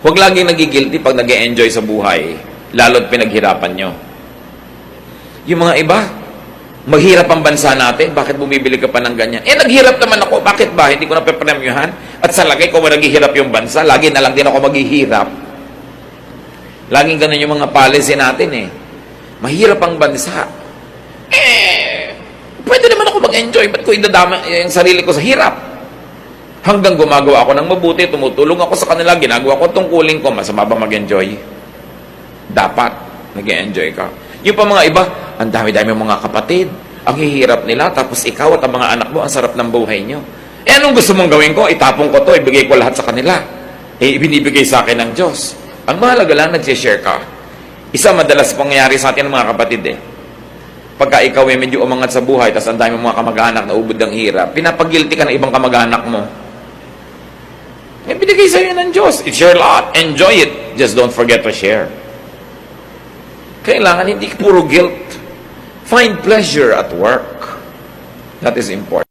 Huwag laging nagigilty pag nag-e-enjoy sa buhay, lalo't pinaghirapan nyo. Yung mga iba, maghirap ang bansa natin, bakit bumibili ka pa ng ganyan? Naghirap naman ako, bakit ba? Hindi ko na pepremyuhan. At sa lagay ko, naghihirap yung bansa, lagi na lang din ako maghihirap. Laging ganun yung mga policy natin Mahirap ang bansa. Pwede naman ako mag-enjoy, ba't ko idadama yung sarili ko sa hirap? Hanggang gumagawa ako ng mabuti, tumutulong ako sa kanila, ginagawa ko tungkulin ko, masama ba mag-enjoy? Dapat, nag-enjoy ka. Yung pa mga iba, ang dami-dami mga kapatid, ang hihirap nila, tapos ikaw at ang mga anak mo, ang sarap ng buhay nyo. Anong gusto mong gawin ko? Itapong ko to, ibigay ko lahat sa kanila. Ibinibigay sa akin ng Diyos. Ang mahalaga lang, nag-share ka. Isa madalas pangyayari sa atin ng mga kapatid Pagka ikaw medyo umangat sa buhay, tapos ang dami mga kamag-anak na ubod ng hirap, pinapagilty ka ng ibang kamag-anak mo. Binigay sa'yo ng Diyos. It's your lot. Enjoy it. Just don't forget to share. Kailangan hindi puro guilt. Find pleasure at work. That is important.